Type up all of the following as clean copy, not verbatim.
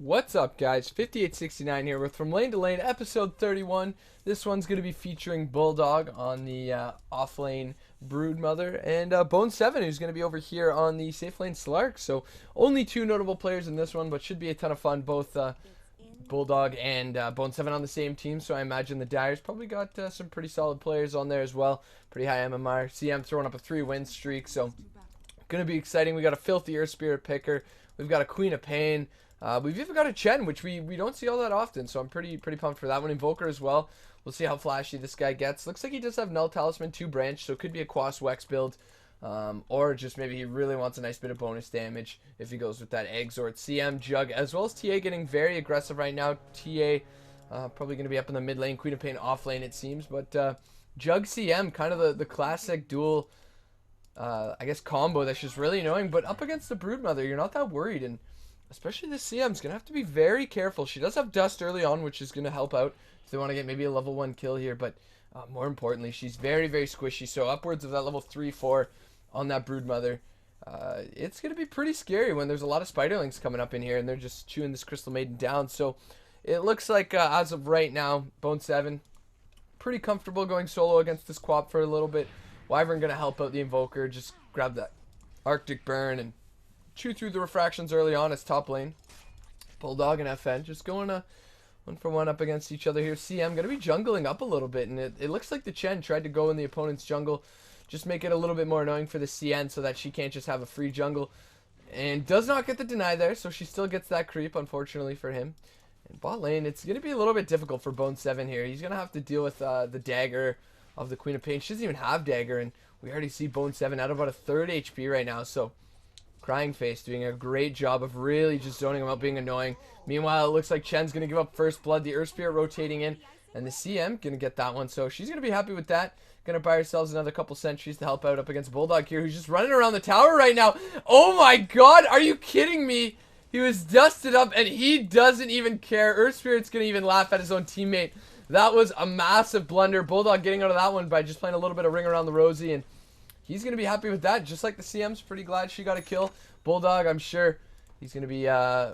What's up, guys? 5869 here with From Lane to Lane, episode 31. This one's going to be featuring Bulldog on the off-lane Broodmother, and Bone7, who's going to be over here on the safe lane Slark. So only two notable players in this one, but should be a ton of fun. Both Bulldog and Bone7 on the same team, so I imagine the Dyers probably got some pretty solid players on there as well. Pretty high MMR. CM throwing up a 3-win streak, so going to be exciting. We got a Filthy Earth Spirit picker. We've got a Queen of Pain. We've even got a Chen, which we don't see all that often, so I'm pretty pumped for that one. Invoker as well. We'll see how flashy this guy gets. Looks like he does have Null Talisman, 2 branch, so it could be a Quas Wex build. Or just maybe he really wants a nice bit of bonus damage if he goes with that Exort. CM, Jug, as well as TA getting very aggressive right now. TA probably going to be up in the mid lane. Queen of Pain off lane, it seems. But Jug CM, kind of the classic dual, I guess, combo that's just really annoying. But up against the Broodmother, you're not that worried. And especially the CM's going to have to be very careful. She does have Dust early on, which is going to help out if they want to get maybe a level 1 kill here. But more importantly, she's very, very squishy. So upwards of that level 3, 4 on that Broodmother. It's going to be pretty scary when there's a lot of Spiderlings coming up in here and they're just chewing this Crystal Maiden down. So it looks like as of right now, Bone7 pretty comfortable going solo against this Quap for a little bit. Wyvern going to help out the Invoker. Just grab that Arctic Burn and chew through the refractions early on as top lane. Bulldog and FN just going 1-for-1 up against each other here. CM going to be jungling up a little bit, and it looks like the Chen tried to go in the opponent's jungle, just make it a little bit more annoying for the CN so that she can't just have a free jungle, and does not get the deny there, so she still gets that creep, unfortunately for him. And bot lane, it's going to be a little bit difficult for Bone7 here. He's going to have to deal with the dagger of the Queen of Pain. She doesn't even have dagger, and we already see Bone7 at about a 3rd HP right now, so Crying Face doing a great job of really just zoning him out, being annoying. Meanwhile, it looks like Chen's going to give up first blood. The Earth Spirit rotating in, and the CM going to get that one. So she's going to be happy with that. Going to buy ourselves another couple sentries to help out up against Bulldog here, who's just running around the tower right now. Oh my god, are you kidding me? He was dusted up, and he doesn't even care. Earth Spirit's going to even laugh at his own teammate. That was a massive blunder. Bulldog getting out of that one by just playing a little bit of Ring Around the Rosie, and he's going to be happy with that, just like the CM's pretty glad she got a kill. Bulldog, I'm sure he's going to be, I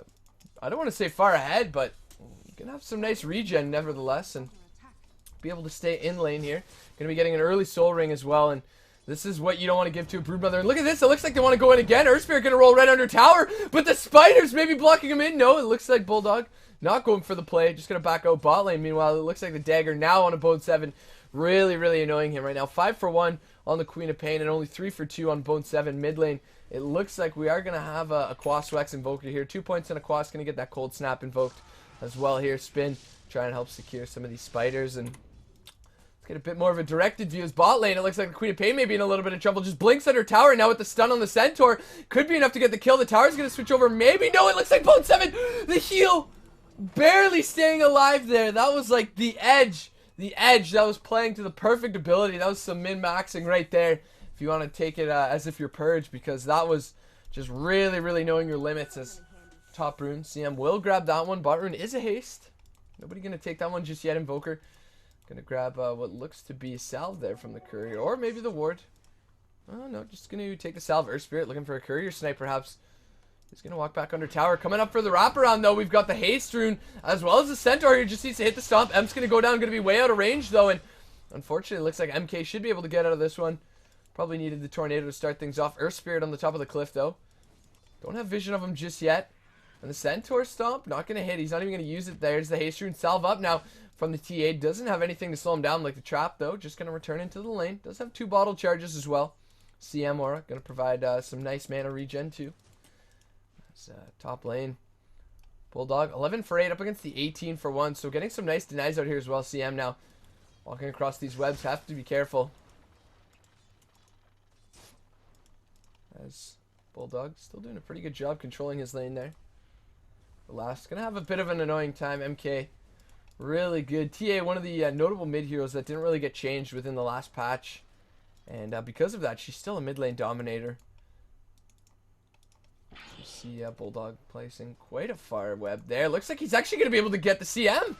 don't want to say far ahead, but going to have some nice regen nevertheless, and be able to stay in lane here. Going to be getting an early soul ring as well, and this is what you don't want to give to a Broodmother. And look at this, it looks like they want to go in again. Earth Spirit going to roll right under tower, but the spiders maybe blocking him in. No, it looks like Bulldog not going for the play, just going to back out bot lane. Meanwhile, it looks like the dagger now on a Bone7. Really, really annoying him right now. 5-for-1 on the Queen of Pain and only 3-for-2 on Bone7 mid lane. It looks like we are going to have a Quas Wex Invoker here. 2 points and a Quas. Going to get that Cold Snap invoked as well here. Spin. Try and help secure some of these spiders. And let's get a bit more of a directed view as bot lane. It looks like the Queen of Pain may be in a little bit of trouble. Just blinks under tower now with the stun on the Centaur. Could be enough to get the kill. The tower's going to switch over. Maybe. No, it looks like Bone7. The heal. Barely staying alive there. That was like the edge. The edge that was playing to the perfect ability. That was some min-maxing right there. If you want to take it as if you're Purge, because that was just really, really knowing your limits as top rune. CM will grab that one. Bot rune is a haste. Nobody going to take that one just yet. Invoker going to grab what looks to be a salve there from the courier, or maybe the ward. Oh no, just going to take the salve. Earth Spirit looking for a courier snipe perhaps. He's going to walk back under tower. Coming up for the wraparound, though, we've got the haste rune as well as the Centaur here. Just needs to hit the stomp. M's going to go down. Going to be way out of range, though. And unfortunately, it looks like MK should be able to get out of this one. Probably needed the Tornado to start things off. Earth Spirit on the top of the cliff, though. Don't have vision of him just yet. And the Centaur stomp, not going to hit. He's not even going to use it. There's the haste rune. Salve up now from the TA. Doesn't have anything to slow him down like the trap, though. Just going to return into the lane. Does have 2 bottle charges as well. CM Aura going to provide some nice mana regen, too. Top lane. Bulldog 11-for-8 up against the 18-for-1. So getting some nice denies out here as well. CM now walking across these webs. Have to be careful. As Bulldog still doing a pretty good job controlling his lane there. The last gonna have a bit of an annoying time. MK really good. TA, one of the notable mid heroes that didn't really get changed within the last patch. And because of that, she's still a mid lane dominator. You see Bulldog placing quite a fire web there. Looks like he's actually going to be able to get the CM.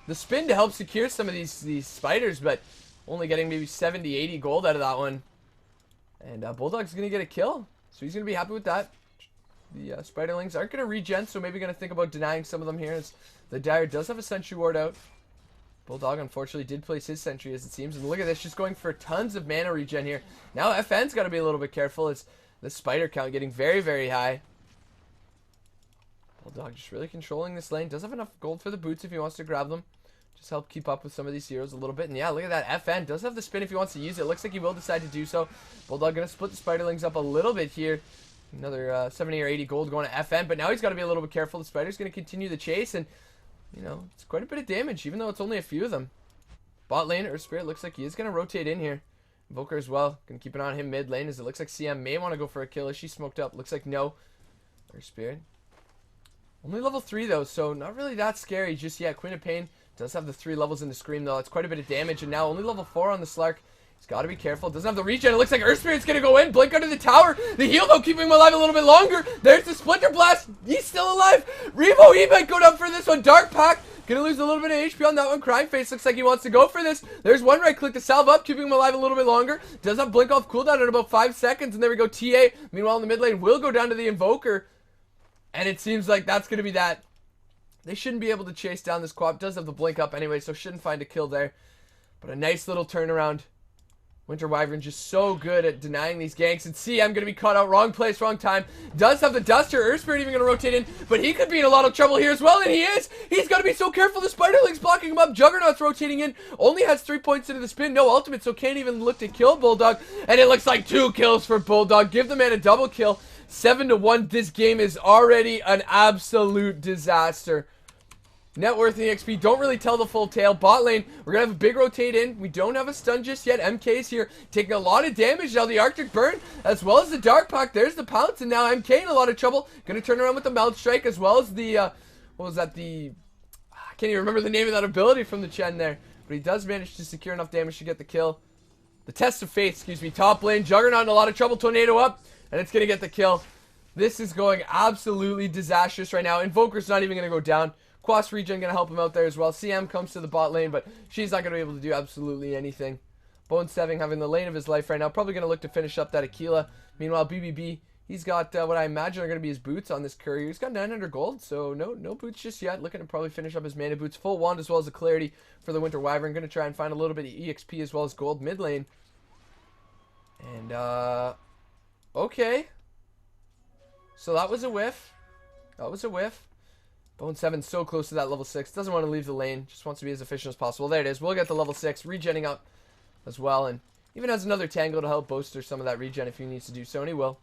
The spin to help secure some of these spiders, but only getting maybe 70, 80 gold out of that one. And Bulldog's going to get a kill. So he's going to be happy with that. The Spiderlings aren't going to regen, so maybe going to think about denying some of them here, as the Dire does have a sentry ward out. Bulldog, unfortunately, did place his sentry, as it seems. And look at this, just going for tons of mana regen here. Now FN's got to be a little bit careful, as the spider count getting very, very high. Bulldog just really controlling this lane. Does have enough gold for the boots if he wants to grab them. Just help keep up with some of these heroes a little bit. And yeah, look at that. FN does have the spin if he wants to use it. Looks like he will decide to do so. Bulldog going to split the spiderlings up a little bit here. Another 70 or 80 gold going to FN. But now he's got to be a little bit careful. The spider's going to continue the chase. And you know, it's quite a bit of damage, even though it's only a few of them. Bot lane, Earth Spirit looks like he is going to rotate in here. Invoker as well. Going to keep an eye on him mid lane, as it looks like CM may want to go for a kill. Is she smoked up? Looks like no. Earth Spirit. Only level 3 though, so not really that scary just yet. Queen of Pain does have the 3 levels in the Scream though. That's quite a bit of damage, and now only level 4 on the Slark. He's got to be careful. Doesn't have the regen. It looks like Earth Spirit's going to go in. Blink under the tower. The heal, though, keeping him alive a little bit longer. There's the Splinter Blast. He's still alive. Revo, he might go down for this one. Dark Pact. Going to lose a little bit of HP on that one. Crying Face looks like he wants to go for this. There's one right click to salve up, keeping him alive a little bit longer. Does have Blink off cooldown in about 5 seconds. And there we go. TA, meanwhile, in the mid lane, will go down to the Invoker. And it seems like that's going to be that. They shouldn't be able to chase down this co-op. Does have the Blink up anyway, so shouldn't find a kill there. But a nice little turnaround. Winter Wyvern just so good at denying these ganks. And CM going to be caught out. Wrong place, wrong time. Does have the Duster. Earth Spirit even going to rotate in. But he could be in a lot of trouble here as well. And he is. He's got to be so careful. The Spiderling's blocking him up. Juggernaut's rotating in. Only has 3 points into the spin. No ultimate, so can't even look to kill Bulldog. And it looks like 2 kills for Bulldog. Give the man a double kill. 7-1. This game is already an absolute disaster. Net worth and EXP don't really tell the full tale. Bot lane, we're going to have a big rotate in. We don't have a stun just yet. MK's here taking a lot of damage. Now the Arctic Burn as well as the Dark Pact. There's the Pounce, and now MK in a lot of trouble. Going to turn around with the Mouth Strike as well as the, what was that? I can't even remember the name of that ability from the Chen there. But he does manage to secure enough damage to get the kill. The Test of Faith, excuse me. Top lane, Juggernaut in a lot of trouble. Tornado up, and it's going to get the kill. This is going absolutely disastrous right now. Invoker's not even going to go down. Quas regen going to help him out there as well. CM comes to the bot lane, but she's not going to be able to do absolutely anything. Bone7 having the lane of his life right now. Probably going to look to finish up that Aquila. Meanwhile, BBB, he's got what I imagine are going to be his boots on this courier. He's got 900 gold, so no boots just yet. Looking to probably finish up his mana boots. Full wand as well as the clarity for the Winter Wyvern. Going to try and find a little bit of EXP as well as gold mid lane. And, okay. So that was a whiff. That was a whiff. Bone7 so close to that level 6. Doesn't want to leave the lane. Just wants to be as efficient as possible. There it is. We'll get the level 6. Regenning up as well. And even has another Tangle to help bolster some of that regen if he needs to do so. And he will.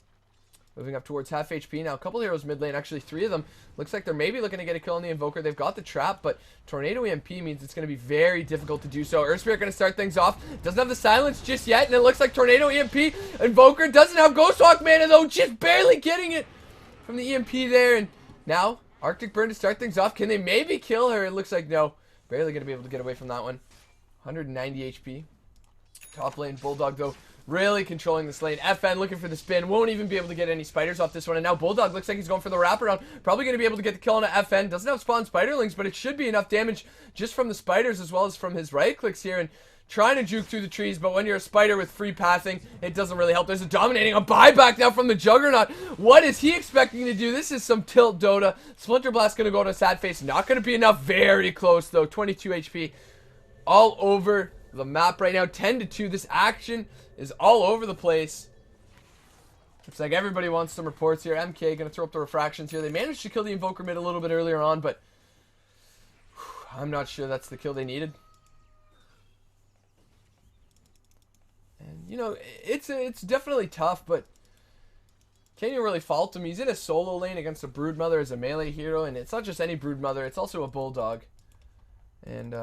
Moving up towards half HP. Now a couple heroes mid lane. Actually 3 of them. Looks like they're maybe looking to get a kill on the Invoker. They've got the trap. But Tornado EMP means it's going to be very difficult to do so. Earth Spirit going to start things off. Doesn't have the silence just yet. And it looks like Tornado EMP. Invoker doesn't have Ghostwalk mana though. Just barely getting it from the EMP there. And now Arctic Burn to start things off. Can they maybe kill her? It looks like no. Barely going to be able to get away from that one. 190 HP. Top lane, Bulldog, though, really controlling this lane. FN looking for the spin. Won't even be able to get any spiders off this one. And now Bulldog looks like he's going for the wraparound. Probably going to be able to get the kill on an FN. Doesn't have spawn spiderlings, but it should be enough damage just from the spiders as well as from his right clicks here. And trying to juke through the trees, but when you're a spider with free pathing, it doesn't really help. There's a dominating, a buyback now from the Juggernaut. What is he expecting to do? This is some tilt Dota. Splinter Blast going to go to sad face. Not going to be enough. Very close, though. 22 HP. All over the map right now. 10-2. This action is all over the place. Looks like everybody wants some reports here. MK going to throw up the refractions here. They managed to kill the Invoker mid a little bit earlier on, but I'm not sure that's the kill they needed. And, you know, it's definitely tough, but can't you really fault him? He's in a solo lane against a Broodmother as a melee hero, and it's not just any Broodmother, it's also a Bulldog. And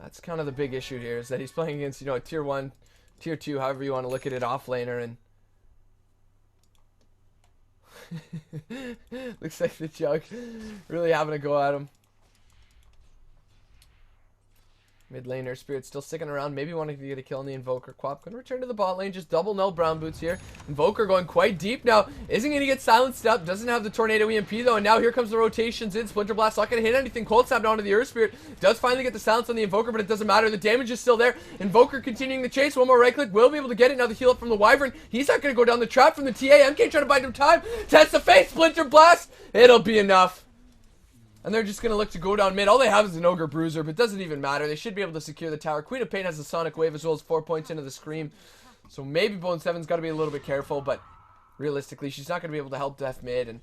that's kind of the big issue here, is that he's playing against, you know, a tier 1, tier 2, however you want to look at it, off-laner, and looks like the Jug really having a go at him. Mid laner Spirit still sticking around, maybe wanting to get a kill on the Invoker. Quap gonna return to the bot lane, just double null brown boots here. Invoker going quite deep now, isn't gonna get silenced up, doesn't have the Tornado EMP though, and now here comes the rotations in. Splinter Blast not gonna hit anything. Cold Snap onto the Earth Spirit, does finally get the silence on the Invoker, but it doesn't matter, the damage is still there. Invoker continuing the chase, one more right click, will be able to get it. Now the heal up from the Wyvern, he's not gonna go down the trap from the TA. MK trying to buy him time, test the face, Splinter Blast, it'll be enough. And they're just going to look to go down mid. All they have is an Ogre Bruiser, but it doesn't even matter. They should be able to secure the tower. Queen of Pain has the Sonic Wave as well as 4 points into the Scream. So maybe Bone7's got to be a little bit careful, but realistically, she's not going to be able to help Def mid. And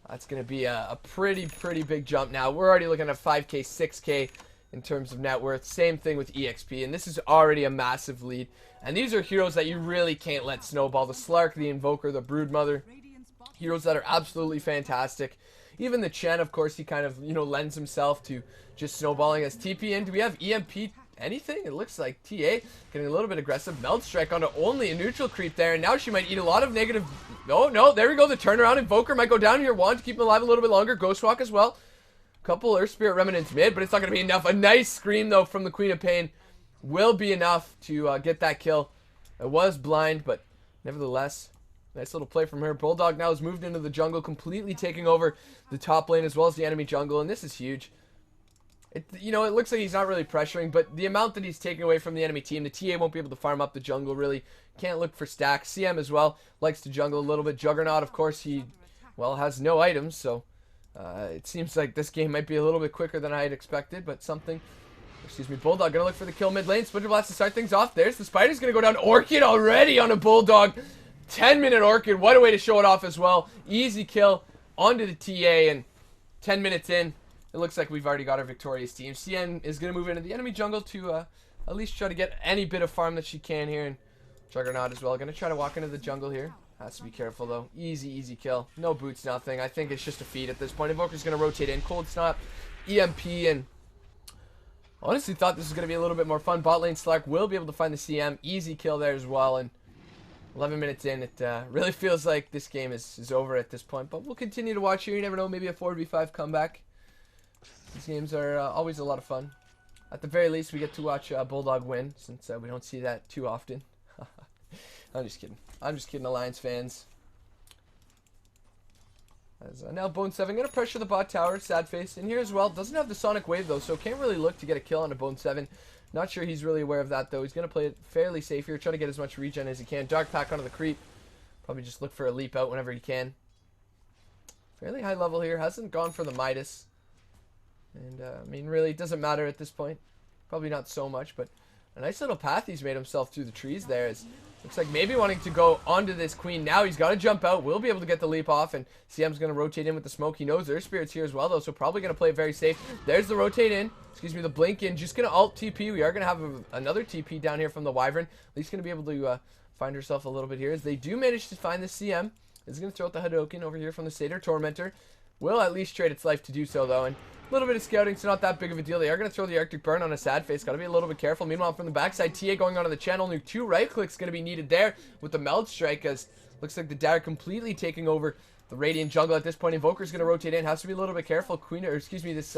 that's going to be a pretty big jump now. We're already looking at 5K, 6K in terms of net worth. Same thing with EXP, and this is already a massive lead. And these are heroes that you really can't let snowball. The Slark, the Invoker, the Broodmother. Heroes that are absolutely fantastic. Even the Chen, of course, he kind of, you know, lends himself to just snowballing as TP in. Do we have EMP anything? It looks like TA getting a little bit aggressive. Meld Strike onto only a neutral creep there, and now she might eat a lot of negative... Oh, no, there we go. The turnaround. Invoker might go down here. Wand to keep him alive a little bit longer. Ghostwalk as well. Couple Earth Spirit Remnants mid, but it's not going to be enough. A nice scream, though, from the Queen of Pain will be enough to get that kill. It was blind, but nevertheless... Nice little play from her. Bulldog now has moved into the jungle, completely taking over the top lane as well as the enemy jungle, and this is huge. You know, it looks like he's not really pressuring, but the amount that he's taking away from the enemy team, the TA won't be able to farm up the jungle, really. Can't look for stacks. CM as well likes to jungle a little bit. Juggernaut, of course, he, well, has no items, so it seems like this game might be a little bit quicker than I had expected, but something... Excuse me, Bulldog gonna look for the kill mid lane. Splinter Blast to start things off. There's the Spider's gonna go down. Orchid already on a Bulldog. 10-minute Orchid, what a way to show it off as well. Easy kill onto the TA, and 10 minutes in, it looks like we've already got our victorious team. CN is going to move into the enemy jungle to at least try to get any bit of farm that she can here, and Juggernaut as well. Going to try to walk into the jungle here. Has to be careful though. Easy kill. No boots, nothing. I think it's just a feed at this point. Invoker's going to rotate in. Cold Snap, EMP, and honestly thought this was going to be a little bit more fun. Bot lane Slark will be able to find the CM. Easy kill there as well, and 11 minutes in, it really feels like this game is over at this point. But we'll continue to watch here. You never know, maybe a 4v5 comeback. These games are always a lot of fun. At the very least, we get to watch Bulldog win, since we don't see that too often. I'm just kidding. I'm just kidding, Alliance fans. As, now Bone7 going to pressure the bot tower. Sad face in here as well. Doesn't have the Sonic Wave, though, so can't really look to get a kill on a Bone7. Not sure he's really aware of that, though. He's going to play it fairly safe here. Try to get as much regen as he can. Dark Pack onto the creep. Probably just look for a leap out whenever he can. Fairly high level here. Hasn't gone for the Midas. And, I mean, really, it doesn't matter at this point. Probably not so much, but a nice little path he's made himself through the trees there. Looks like maybe wanting to go onto this queen. Now he's got to jump out. Will be able to get the leap off, and CM's going to rotate in with the smoke. He knows their Spirit's here as well, though, so probably going to play it very safe. There's the rotate in. Excuse me, the blink in. Just going to alt TP. We are going to have another TP down here from the Wyvern. At least going to be able to find herself a little bit here. As they do manage to find the CM. Is going to throw out the Hadouken over here from the Satyr Tormentor. Will at least trade its life to do so, though, and a little bit of scouting, so not that big of a deal. They are going to throw the Arctic Burn on a sad face. Got to be a little bit careful. Meanwhile, from the backside, TA going onto the channel. Only 2 right clicks going to be needed there with the Meld Strike, as looks like the Dire completely taking over the Radiant jungle at this point. Invoker's going to rotate in. Has to be a little bit careful. Queen, or excuse me, this...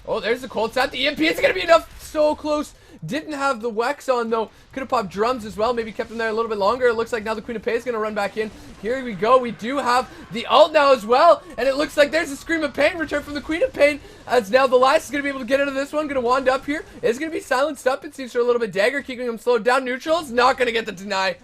Oh, there's the Cold Snap. The EMP is going to be enough. So close. Didn't have the Wex on, though. Could have popped drums as well. Maybe kept him there a little bit longer. It looks like now the Queen of Pain is going to run back in. Here we go. We do have the ult now as well. And it looks like there's a Scream of Pain return from the Queen of Pain. As now the last is going to be able to get into this one. Going to wand up here. Is going to be silenced up. It seems for a little bit. Dagger keeping him slowed down. Neutral is not going to get the deny.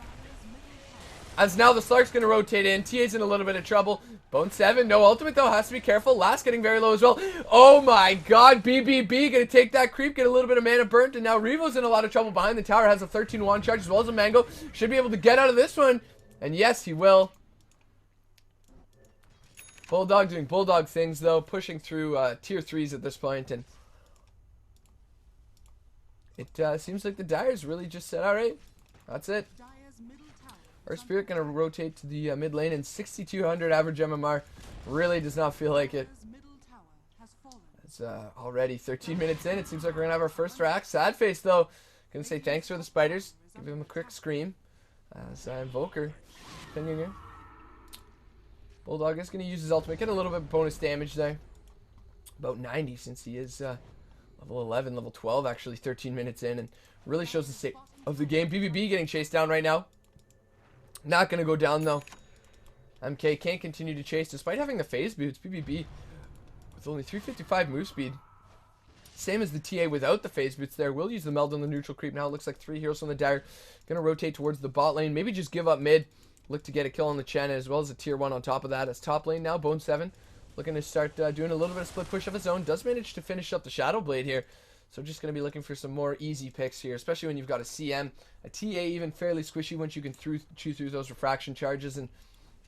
As now the Slark's going to rotate in. TA's in a little bit of trouble. Bone7, no ultimate though, has to be careful. Last getting very low as well. Oh my god, BBB gonna take that creep, get a little bit of mana burnt, and now Revo's in a lot of trouble behind the tower. Has a 13 wand charge as well as a Mango. Should be able to get out of this one, and yes, he will. Bulldog doing Bulldog things though, pushing through tier 3s at this point, and it seems like the Dire's really just said, alright, that's it. Our Spirit going to rotate to the mid lane, and 6,200 average MMR really does not feel like it. It's already 13 minutes in. It seems like we're going to have our first rack. Sad face, though. Going to say thanks for the spiders. Give him a quick scream. As Invoker continuing here. Bulldog is going to use his ultimate. Get a little bit of bonus damage there. About 90 since he is Level 11, level 12, actually 13 minutes in, and really shows the state of the game. BBB getting chased down right now. Not going to go down, though. MK can't continue to chase despite having the phase boots. BBB with only 355 move speed. Same as the TA without the phase boots there. Will use the meld on the neutral creep now. It looks like 3 heroes on the Dire. Going to rotate towards the bot lane. Maybe just give up mid. Look to get a kill on the Chen as well as a tier 1 on top of that. As top lane now, Bone7 looking to start doing a little bit of split push of his own. Does manage to finish up the Shadow Blade here. So just going to be looking for some more easy picks here, especially when you've got a CM. A TA even fairly squishy once you can chew through those refraction charges. And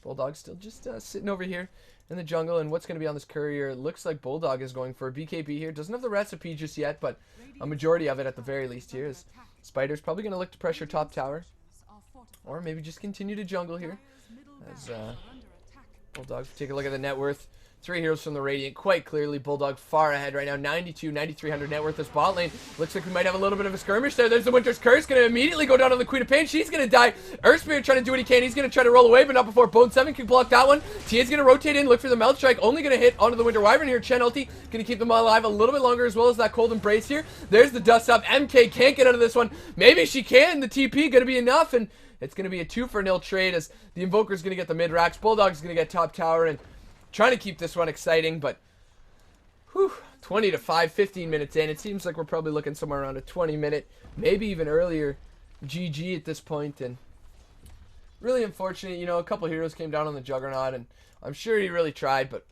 Bulldog still just sitting over here in the jungle. And what's going to be on this courier? It looks like Bulldog is going for a BKB here. Doesn't have the recipe just yet, but a majority of it at the very least here is Spider's probably going to look to pressure top tower. Or maybe just continue to jungle here. As Bulldog, take a look at the net worth. 3 heroes from the Radiant, quite clearly. Bulldog far ahead right now. 92, 9,300 net worth this bot lane. Looks like we might have a little bit of a skirmish there. There's the Winter's Curse. Going to immediately go down on the Queen of Pain. She's going to die. Earthspear trying to do what he can. He's going to try to roll away, but not before Bone7 can block that one. Tia's going to rotate in, look for the Meld Strike. Only going to hit onto the Winter Wyvern here. Chen ulti going to keep them alive a little bit longer, as well as that Cold Embrace here. There's the dust up. MK can't get out of this one. Maybe she can. The TP going to be enough, and it's going to be a 2-for-0 trade as the Invoker's going to get the mid racks. Bulldog's going to get top tower, and trying to keep this one exciting, but 20 to 5, 15 minutes in. It seems like we're probably looking somewhere around a 20-minute, maybe even earlier GG at this point. And really unfortunate, you know, a couple heroes came down on the Juggernaut, and I'm sure he really tried, but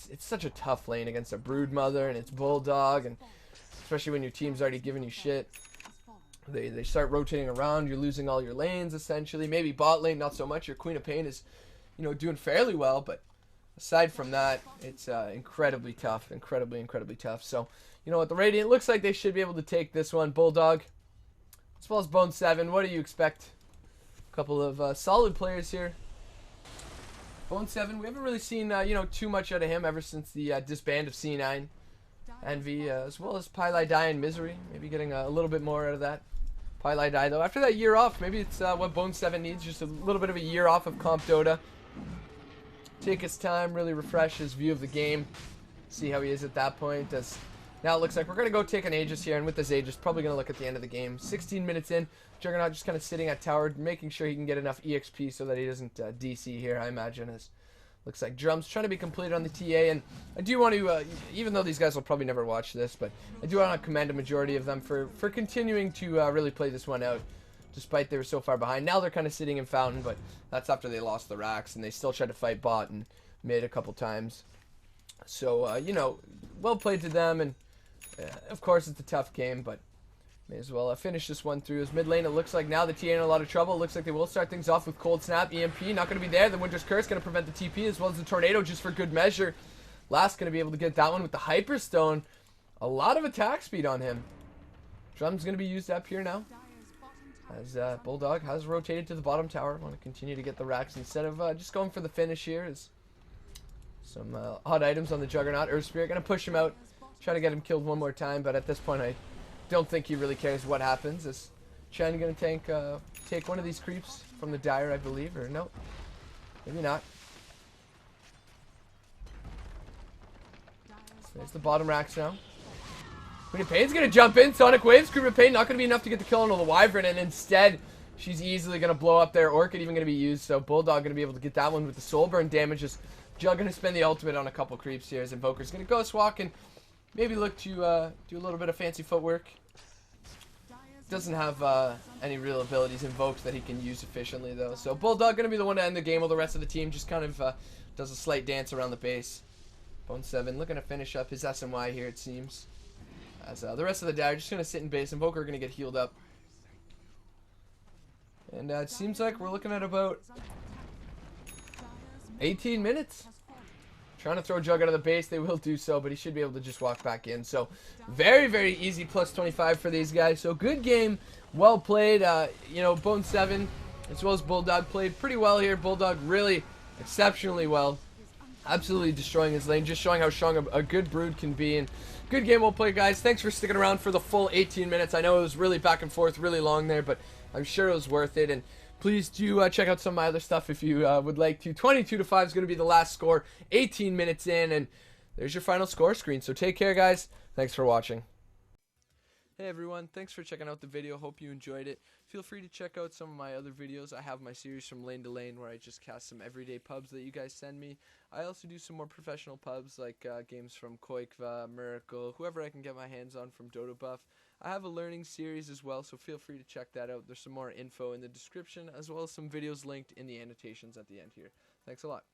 it's such a tough lane against a Broodmother, and it's Bulldog, and especially when your team's already giving you shit. They start rotating around, you're losing all your lanes, essentially. Maybe bot lane, not so much. Your Queen of Pain is, you know, doing fairly well, but aside from that, it's incredibly tough. Incredibly tough. So, you know what? The Radiant looks like they should be able to take this one. Bulldog, as well as Bone7. What do you expect? A couple of solid players here. Bone7, we haven't really seen, you know, too much out of him ever since the disband of C9. Envy, as well as Pylai Die and Misery. Maybe getting a little bit more out of that. Pylai Die, though, after that year off, maybe it's what Bone7 needs. Just a little bit of a year off of Comp Dota. Take his time, really refresh his view of the game. See how he is at that point. As now it looks like we're going to go take an Aegis here, and with this Aegis, probably going to look at the end of the game. 16 minutes in, Juggernaut just kind of sitting at tower, making sure he can get enough EXP so that he doesn't DC here, I imagine. As looks like drums trying to be completed on the TA, and I do want to, even though these guys will probably never watch this, but I do want to commend a majority of them for continuing to really play this one out. Despite they were so far behind. Now they're kind of sitting in Fountain, but that's after they lost the racks, and they still tried to fight bot and mid a couple times. So, you know, well played to them, and of course it's a tough game, but may as well finish this one through. As mid lane, it looks like now the TA in a lot of trouble. It looks like they will start things off with Cold Snap, EMP, not going to be there. The Winter's Curse going to prevent the TP, as well as the Tornado just for good measure. Last going to be able to get that one with the Hyperstone. A lot of attack speed on him. Drum's going to be used up here now. As Bulldog has rotated to the bottom tower. Want to continue to get the racks instead of just going for the finish here. Is some odd items on the Juggernaut. Earthspear going to push him out. Try to get him killed one more time. But at this point, I don't think he really cares what happens. Is Chen going to take one of these creeps from the Dire, I believe? Or no? Maybe not. So there's the bottom racks now. Queen of Pain's gonna jump in. Sonic Waves. Queen of Pain not gonna be enough to get the kill on the Wyvern, and instead she's easily gonna blow up there. Orchid even gonna be used, so Bulldog gonna be able to get that one with the soul burn damages. Jug gonna spend the ultimate on a couple creeps here, as Invoker's gonna ghost walk and maybe look to do a little bit of fancy footwork. Doesn't have any real abilities invoked that he can use efficiently though. So Bulldog gonna be the one to end the game, while the rest of the team just kind of does a slight dance around the base. Bone7 looking to finish up his SMY here, it seems. As the rest of the Dire just going to sit in base. Invoker going to get healed up. And it seems like we're looking at about 18 minutes. Trying to throw Jug out of the base. They will do so, but he should be able to just walk back in. So very easy plus 25 for these guys. So good game. Well played. You know, Bone7 as well as Bulldog played pretty well here. Bulldog really exceptionally well. Absolutely destroying his lane. Just showing how strong a good Brood can be. And good game, well played, guys. Thanks for sticking around for the full 18 minutes. I know it was really back and forth, really long there, but I'm sure it was worth it. And please do check out some of my other stuff if you would like to. 22 to 5 is going to be the last score. 18 minutes in, and there's your final score screen. So take care, guys. Thanks for watching. Hey everyone, thanks for checking out the video. Hope you enjoyed it. Feel free to check out some of my other videos. I have my series From Lane to Lane where I just cast some everyday pubs that you guys send me. I also do some more professional pubs like games from Koikva, Miracle, whoever I can get my hands on from Dodo Buff. I have a learning series as well, so feel free to check that out. There's some more info in the description as well as some videos linked in the annotations at the end here. Thanks a lot.